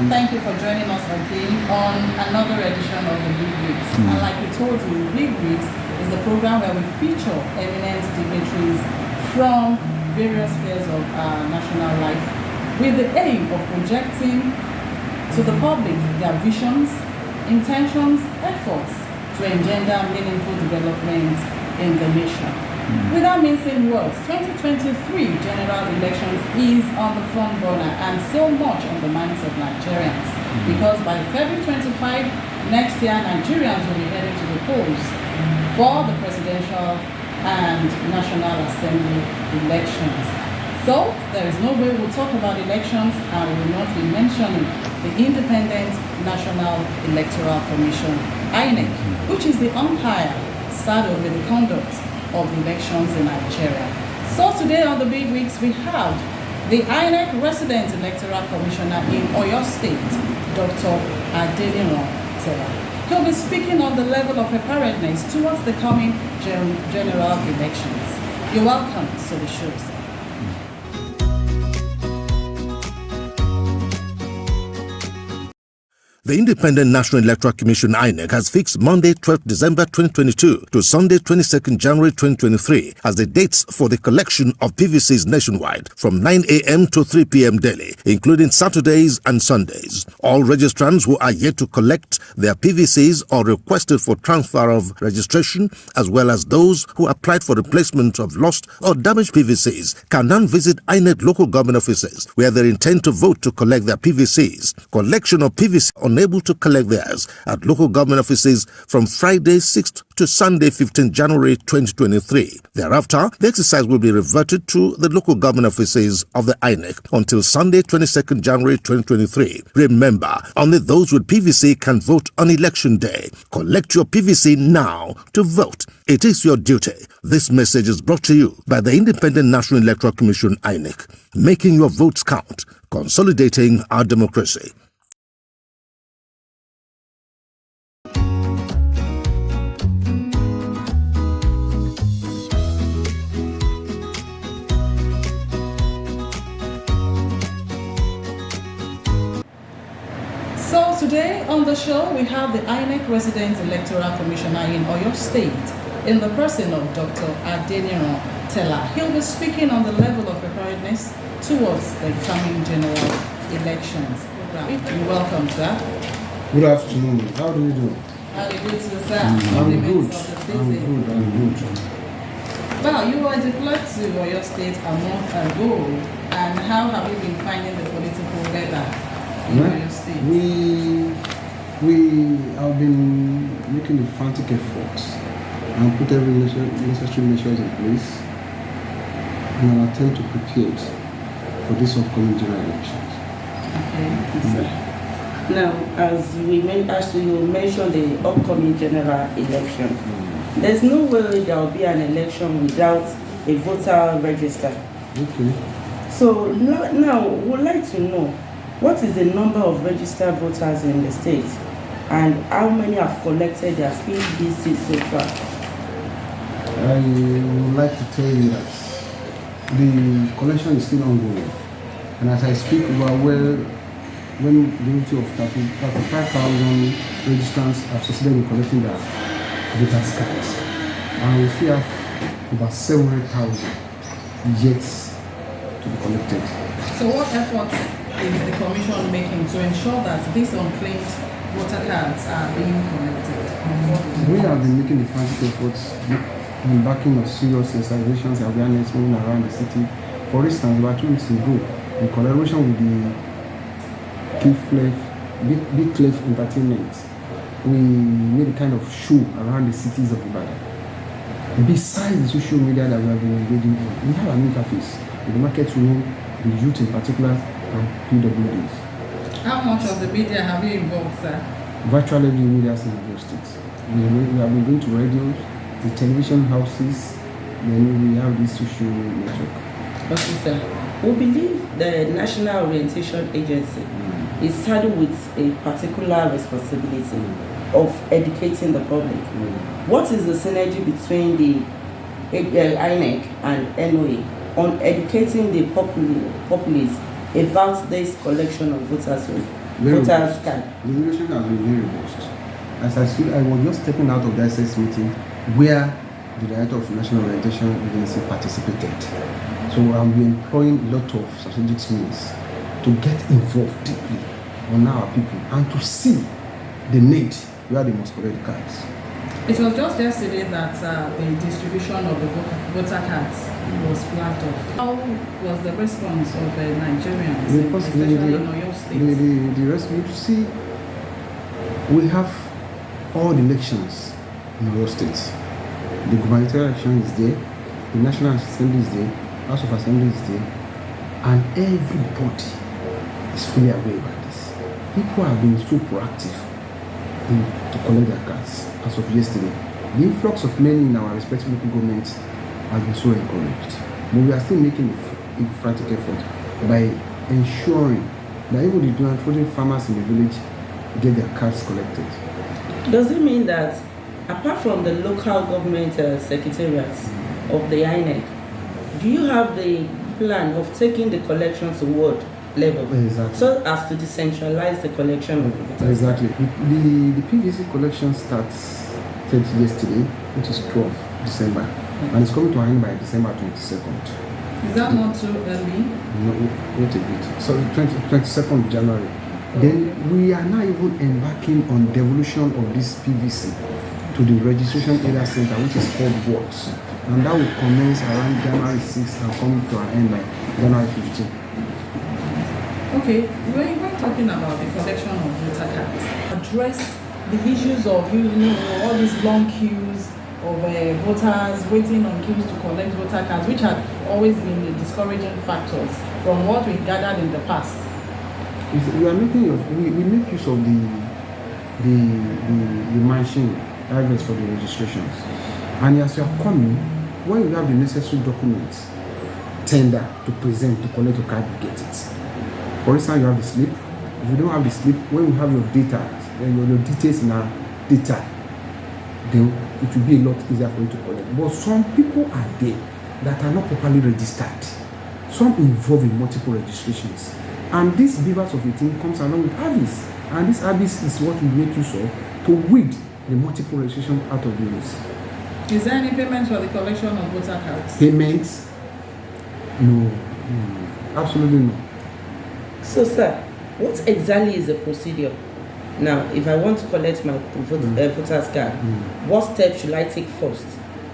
Thank you for joining us again on another edition of the Bigwigs. And like we told you, Bigwigs is the program where we feature eminent dignitaries from various spheres of our national life with the aim of projecting to the public their visions, intentions, efforts to engender meaningful development in the nation. Without mincing words, 2023 general elections is on the front burner and so much on the minds of Nigerians. Because by February 25 next year, Nigerians will be heading to the polls for the presidential and National Assembly elections. So there is no way we'll talk about elections and we will not be mentioning the Independent National Electoral Commission, INEC, which is the umpire saddled with the conduct of the elections in Nigeria. So today on the Bigwigs we have the INEC Resident Electoral Commissioner in Oyo State, Dr. Adeniran Tella. He'll be speaking on the level of preparedness towards the coming general elections. You're welcome to the show, sir. The Independent National Electoral Commission INEC has fixed Monday 12 December 2022 to Sunday 22nd January 2023 as the dates for the collection of PVCs nationwide from 9 a.m. to 3 p.m. daily, including Saturdays and Sundays. All registrants who are yet to collect their PVCs or requested for transfer of registration, as well as those who applied for replacement of lost or damaged PVCs, can now visit INEC local government offices where they intend to vote to collect their PVCs. Collection of PVC unable to collect theirs at local government offices from Friday 6th to Sunday 15th January 2023. Thereafter, the exercise will be reverted to the local government offices of the INEC until Sunday 22nd January 2023. Remember, only those with PVC can vote on election day. Collect your PVC now to vote. It is your duty. This message is brought to you by the Independent National Electoral Commission, INEC, making your votes count, consolidating our democracy. So today on the show we have the INEC Resident Electoral Commissioner in Oyo State in the person of Dr. Adeniran Tella. He'll be speaking on the level of preparedness towards the coming general elections. You're welcome, sir. Good afternoon. How do you do? How do you do, sir? I'm good. I'm good. Well, you were deployed to Oyo State a month ago, and how have you been finding the political weather in Oyo State? We have been making a frantic effort and put every necessary measures in place in an attempt to prepare for this upcoming general elections. Okay. Now, as you mentioned the upcoming general election, there's no way there will be an election without a voter register. Okay. So now we'd like to know what is the number of registered voters in the state and how many have collected their PVC so far? I would like to tell you that the collection is still ongoing, and as I speak, we are well when the majority of 35,000 registrants have succeeded in collecting their voters cards, and we still have about 700,000 yet to be collected. So what efforts is the Commission making to ensure that these unclaimed voter cards are being collected? We have been making the frantic efforts in backing of serious sensitizations and awareness moving around the city. For instance, about 2 weeks ago, in collaboration with the Big Clef Entertainment, we made a kind of show around the cities of Ibadan. Besides the social media that we have been engaging in, we have an interface with the market women, the youth in particular, and PWDs. How much of the media have you involved, sir? Virtually every media in the state. We have been going to radios, the television houses, then we have this social network. Okay, sir. We believe the National Orientation Agency is saddled with a particular responsibility of educating the public. What is the synergy between the INEC and NOA on educating the populace about this collection of voters card? The relation has been very robust. As I speak, I was just stepping out of the SS meeting where the Director of National Orientation Agency participated. So I'll be employing a lot of strategic means to get involved deeply on our people and to see the need where they must collect the cards. It was just yesterday that the distribution of the voter cards was flagged off. How was the response of Nigerians, especially in Oyo State? The response, you see, we have all the elections in Oyo State. The gubernatorial election is there, the National Assembly is there, House of Assembly is there, and everybody is fully aware about this. People have been so proactive to collect their cards as of yesterday. The influx of many in our respective local governments has been so encouraged. But we are still making a frantic effort by ensuring that even the downtrodden farmers in the village get their cards collected. Does it mean that apart from the local government secretariats of the INEC, do you have the plan of taking the collection to ward level? Exactly. So as to decentralize the collection of voters? Exactly. The PVC collection starts yesterday, which is 12th December, and it's coming to an end by December 22nd. Is that not too early? No, wait a bit. So 22nd January. Then we are now even embarking on devolution of this PVC to the registration area center, which is called Works. And that will commence around January 6th and come to an end by January 15th. Okay, when we're talking about the collection of voter cards, address the issues of all these long queues of voters waiting on queues to collect voter cards, which have always been the discouraging factors from what we gathered in the past. We are making we make use of the machine address for the registrations, and as you are coming, when you have the necessary documents tender to present to collect your card, you get it. For instance, you have the slip. If you don't have the slip, when you have your data, your details in our data, then it will be a lot easier for you to collect. But some people are there that are not properly registered. Some involve in multiple registrations. And this beavers of 18 comes along with ABIS. And this ABIS is what we make use of to weed the multiple registration out of the list. Is there any payment for the collection of voter cards? Payments? No. Absolutely no. So, sir, what exactly is the procedure? Now, if I want to collect my voter's card, what steps should I take first?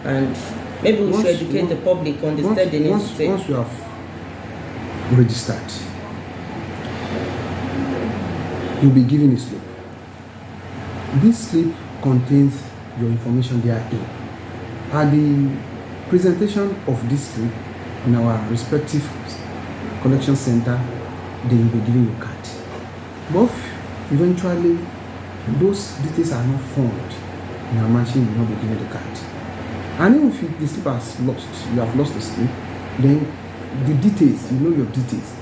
And maybe we should educate the public on the steps they need to take. Once you have registered, you'll be given a slip. This slip contains your information therein. At the presentation of this slip in our respective collection center, they will be giving you a card. But eventually, those details are not found in our machine, will not be given the card. And even if the slip has lost, you have lost the slip, then the details, you know your details,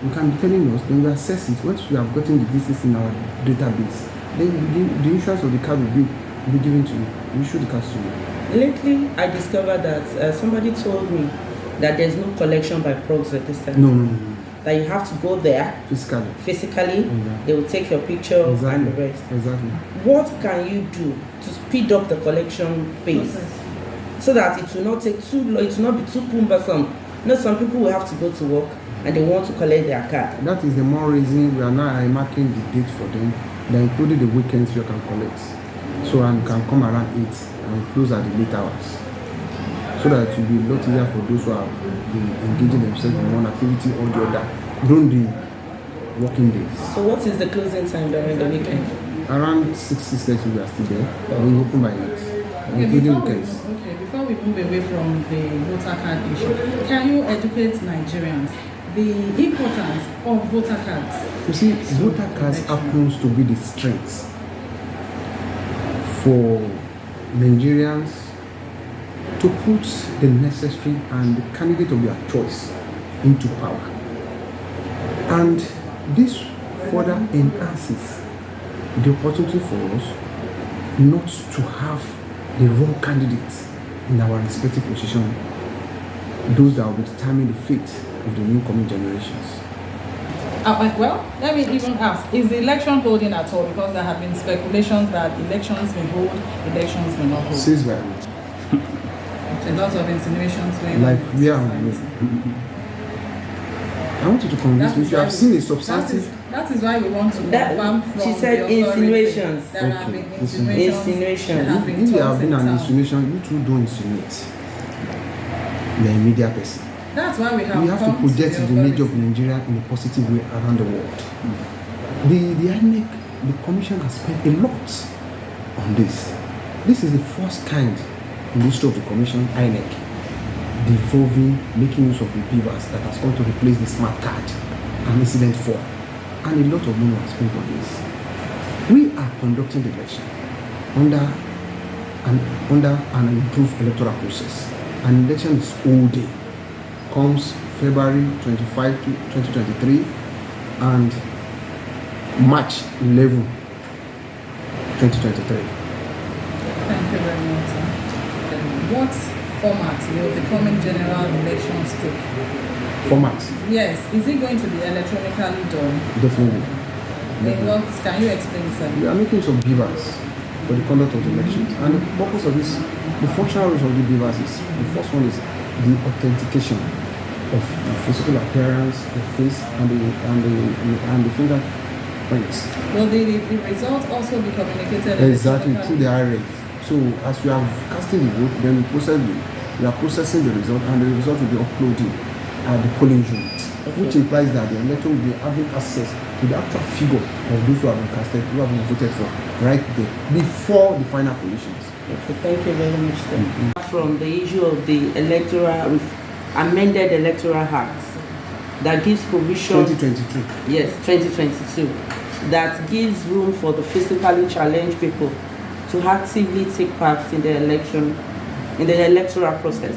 you can be telling us, then we assess it. Once we have gotten the details in our database, then the insurance of the card will be given to you. We issue the cards to you. Lately, I discovered that somebody told me that there's no collection by proxy this time. No. That you have to go there physically. They will take your picture and the rest. Exactly. What can you do to speed up the collection pace so that it will not take too long, it will not be too cumbersome? Some people will have to go to work and they want to collect their card. That is the more reason we are now marking the date for them. They including the weekends you can collect. So and can come around 8 and close at the late hours. So that it will be a lot easier for those who are engaging themselves in one activity or the other during the working days. So what is the closing time during the weekend? Around 6:30 we are still there. We open by 8. Before we move away from the voter card issue, can you educate Nigerians the importance of voter cards? You see, voter cards happens to be the strength for Nigerians to put the necessary and the candidate of their choice into power. And this further enhances the opportunity for us not to have the wrong candidates in our respective position, those that will determine the fate of the new coming generations. Well, let me even ask, is the election holding at all? Because there have been speculations that elections may hold, elections may not hold. Says by A lot of insinuations going like on. we are. I want you to convince me if you have seen a substantive. That is why we want to confirm from she said the authority. insinuations. There have been Okay, insinuations. There have been If you have talks been in an town. insinuation, you too don't insinuate. You are a media person. That's why we have We have to come project the the image of authority. Nigeria in a positive way around the world. The INEC, the commission has spent a lot on this. This is the first kind in the history of the commission, INEC, devolving, making use of the beavers that has come to replace the smart card and incident 4. And a lot of money was spent on this. We are conducting the election under an improved electoral process. An election is all day. Comes February 25 to 2023 and March 11, 2023. Thank you very much, sir. What format will the coming general elections take? Format, Yes, is it going to be electronically done? definitely. In what, can you explain, sir? We are making use of beavers for the conduct of the elections. And the purpose of this, the functional roles of the beavers is, the first one is the authentication of the physical appearance, the face, and the fingerprints. Will the result also be communicated Exactly, through the electronically? IRF. So as we are casting the vote, then we are processing the result, and the result will be uploaded at the polling unit, which implies that the elector will be having access to the actual figure of those who have been casted, who have been voted for, right there, before the final positions. Okay, thank you very much, sir. From the issue of the amended electoral act that gives provision. 2022. Yes, 2022. That gives room for the physically challenged people to actively take part in the election, in the electoral process.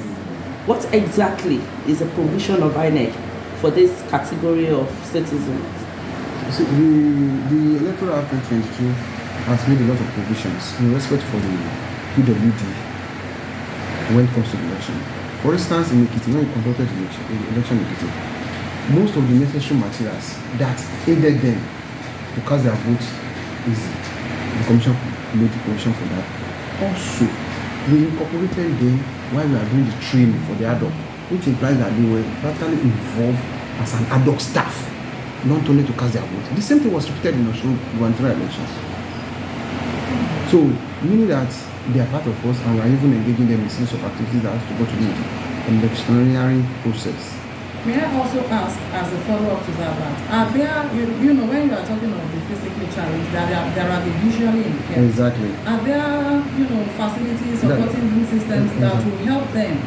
What exactly is the provision of INEC for this category of citizens? See, the Electoral Act 2022 has made a lot of provisions in respect for the PWD when it comes to the election. For instance, in Ekiti, when we conducted the election in Ekiti, most of the necessary materials that aided them to cast their votes is the commission made the provision for that. Also, we incorporated them while we are doing the training for the adult, which implies that they were practically involved as an adult staff, not only to cast their vote. The same thing was repeated in Oyo gubernatorial elections. So, meaning that they are part of us and we are even engaging them in series of activities that have to go to the electioneering process. May I also ask, as a follow-up to that, are there, you know, when you are talking of the physically challenged, there are the visually impaired. Exactly. Are there, facilities, supporting systems that will help them?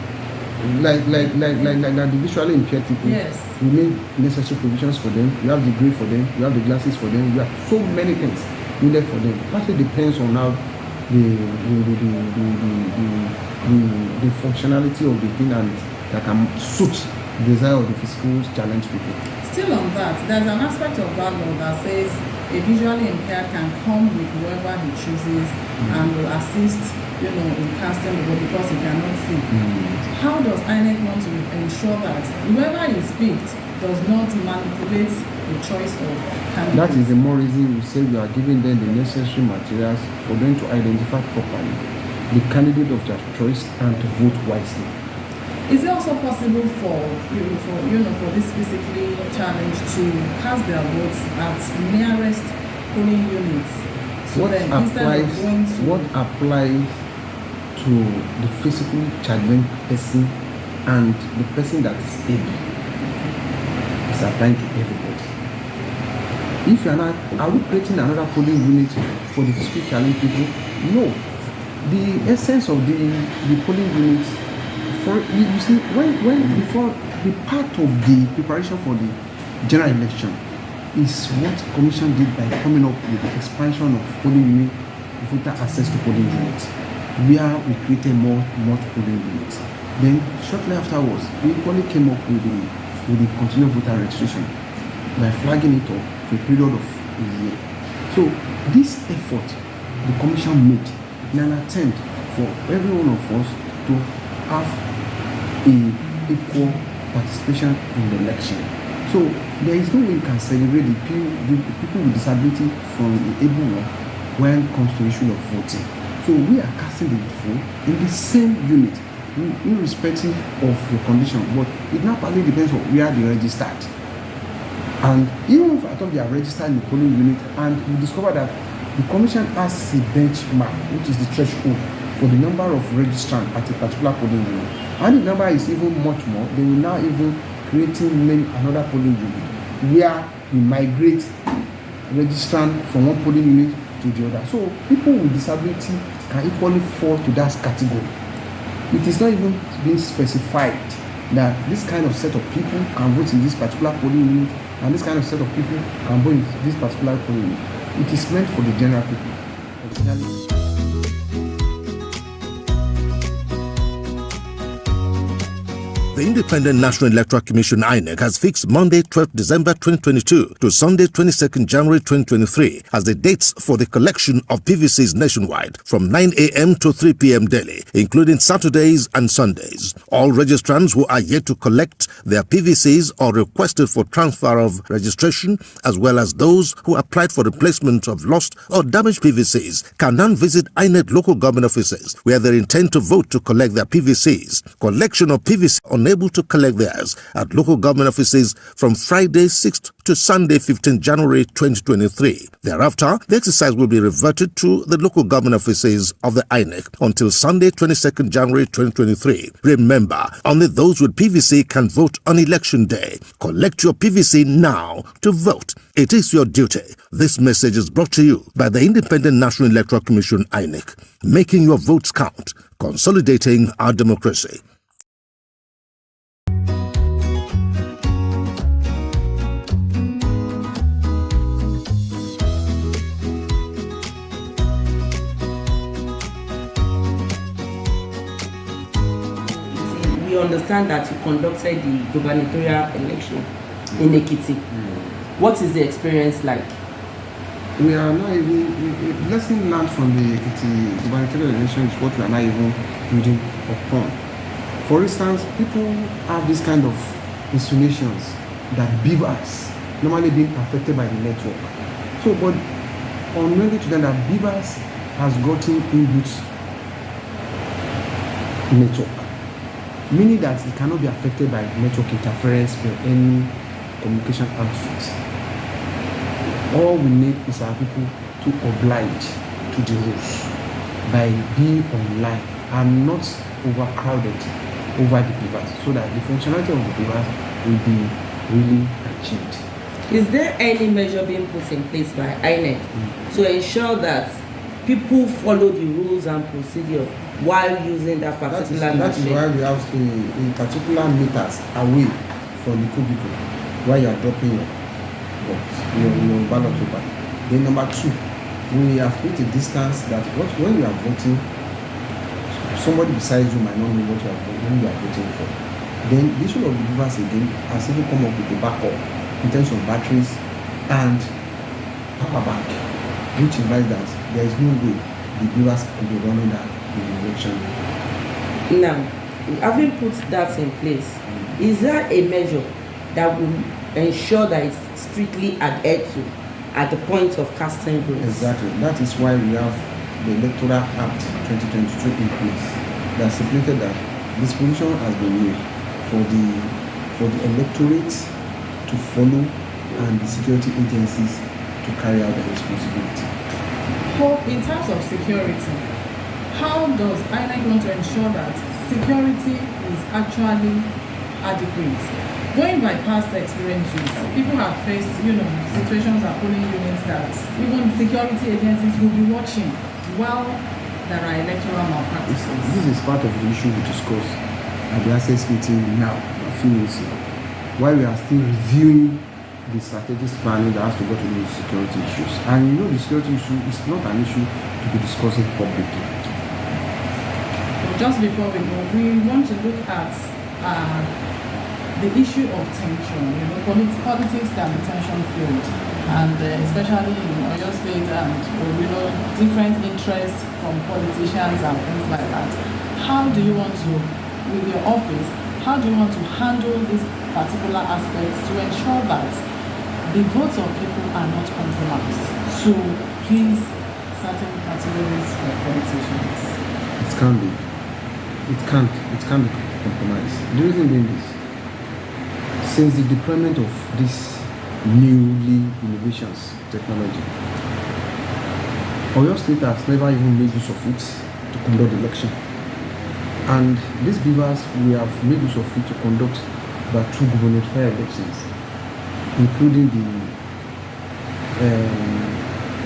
Like the visually impaired people. Yes. We made necessary provisions for them. We have the grade for them. We have the glasses for them. We have so many things needed for them. Partly depends on how the functionality of the thing and that can suit the desire of the physical challenged people. Still on that, there's an aspect of that law that says a visually impaired can come with whoever he chooses and will assist, in casting the vote because he cannot see. How does INEC want to ensure that whoever is picked does not manipulate the choice of candidates? That is the more reason we say we are giving them the necessary materials for them to identify properly the candidate of their choice and to vote wisely. Is it also possible for this physically challenged to cast their votes at nearest polling units? So What then instead of going to what applies to the physically challenged person and the person that is able is applying to everybody. If you are not, are we creating another polling unit for the physically challenged people? No. The essence of the polling units, you see, when before the part of the preparation for the general election is what commission did by coming up with the expansion of polling unit, voter access to polling units, where we created more polling units. Then shortly afterwards, we equally came up with the continued voter registration by flagging it up for a period of a year. So this effort the commission made in an attempt for every one of us to have a equal participation in the election. So there is no way you can segregate the people with disability from the able one when it comes to the issue of voting. So we are casting the vote in the same unit, irrespective of your condition, but it now partly depends on where they registered. And even if I thought they are registered in the polling unit, and we discover that the commission has a benchmark, which is the threshold for the number of registrants at a particular polling unit, and the number is even much more, they will now even creating another polling unit where we migrate registrant from one polling unit to the other. So people with disability can equally fall to that category. It is not even being specified that this kind of set of people can vote in this particular polling unit and this kind of set of people can vote in this particular polling unit. It is meant for the general people. The Independent National Electoral Commission INEC has fixed Monday 12 December 2022 to Sunday 22nd January 2023 as the dates for the collection of PVCs nationwide from 9 a.m. to 3 p.m. daily, including Saturdays and Sundays. All registrants who are yet to collect their PVCs or requested for transfer of registration, as well as those who applied for replacement of lost or damaged PVCs, can now visit INEC local government offices where they intend to vote to collect their PVCs. Collection of PVC unable to collect theirs at local government offices from Friday 6th to Sunday 15th January 2023. Thereafter, the exercise will be reverted to the local government offices of the INEC until Sunday 22nd January 2023. Remember, only those with PVC can vote on election day. Collect your PVC now to vote. It is your duty. This message is brought to you by the Independent National Electoral Commission INEC, making your votes count, consolidating our democracy. We understand that you conducted the gubernatorial election in Ekiti. What is the experience like? We are not even, lesson learned from the Ekiti gubernatorial election is what we are not even building upon. For instance, people have this kind of insinuations that beavers normally being affected by the network. So, but unknowingly to them that beavers has gotten inbuilt network, meaning that it cannot be affected by network interference or any communication outfit. All we need is our people to oblige to the rules by being online and not overcrowded over the beavers, so that the functionality of the beavers will be really achieved. Is there any measure being put in place by INEC to ensure that people follow the rules and procedure while using that particular machine? That is why we have in particular meters away from the cubicle while you are dropping your ballot paper. Then number two, we have put a distance that when you are voting, somebody besides you might not know what you are voting for. Then the issue of the beavers again has even come up with a backup in terms of batteries and power bank, which implies that there is no way the beavers will be running that in the election. Now, having put that in place, is there a measure that will ensure that it's strictly adhered to at the point of casting votes? Exactly. That is why we have the Electoral Act 2022 in place that stipulated that disposition has been made for the electorate to follow and the security agencies to carry out their responsibility. In terms of security, how does INEC want to ensure that security is actually adequate? Going by past experiences, people have faced, situations at polling units that even security agencies will be watching while there are electoral malpractices. This is part of the issue we discussed at the access meeting now, a few minutes ago, while we are still reviewing the strategic planning that has to go to the security issues. And the security issue is not an issue to be discussing publicly. Just before we go, we want to look at the issue of tension. Politics can be tension filled. and especially in Oyo State, and different interests from politicians and things like that. How do you want to, with your office, how do you want to handle these particular aspects to ensure that the votes of people are not compromised to please certain categories of politicians? It can't be. It can't be compromised. The reason being is, since the deployment of this newly innovations technology, Oyo State has never even made use of it to conduct the election. And these beavers, we have made use of it to conduct about 2 gubernatorial elections, including the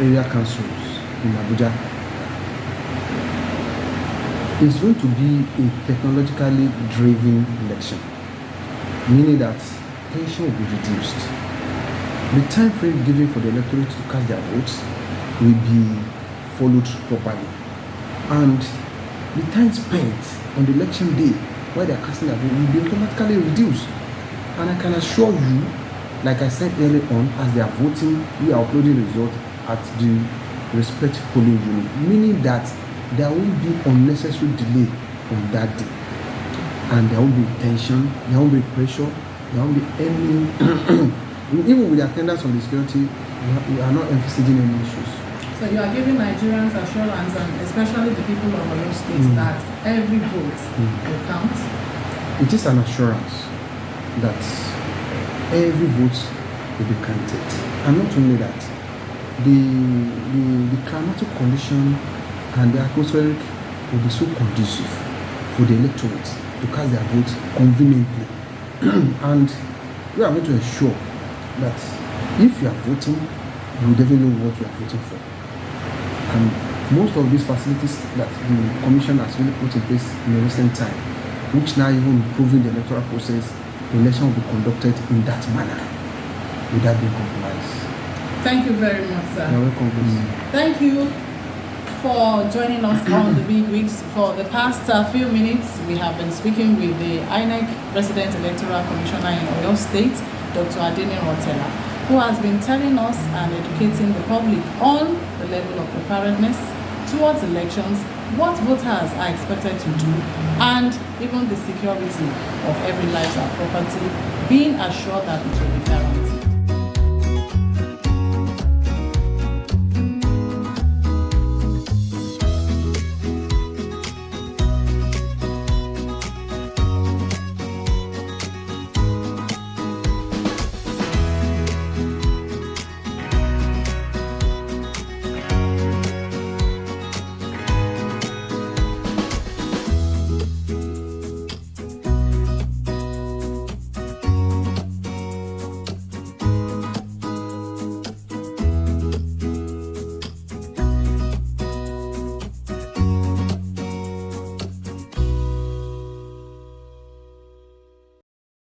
area councils in Abuja. It's going to be a technologically driven election, meaning that tension will be reduced. The time frame given for the electorate to cast their votes will be followed properly, and the time spent on the election day while they are casting their vote will be automatically reduced. And I can assure you, like I said earlier on, as they are voting, we are uploading the result at the respective polling unit, meaning that there won't be unnecessary delay on that day, and there won't be tension, there won't be pressure, there won't be any even with the attendance on the security, we are not emphasizing any issues. So you are giving Nigerians assurance, and especially the people of Oyo State, that every vote will count? It is an assurance that every vote will be counted. And not only that, the climatic condition and the atmospheric will be so conducive for the electorate to cast their votes conveniently. And we are going to ensure that if you are voting, you definitely know what you are voting for. And most of these facilities that the Commission has really put in place in the recent time, which now even improving the electoral process, the election will be conducted in that manner without being compromised. Thank you very much, sir. You're welcome, please. Thank you for joining us on the Bigwigs. For the past few minutes, we have been speaking with the INEC Resident Electoral Commissioner in Oyo State, Dr. Adeniran Tella, who has been telling us and educating the public on the level of preparedness towards elections, what voters are expected to do, and even the security of every life and property, being assured that it will be guaranteed.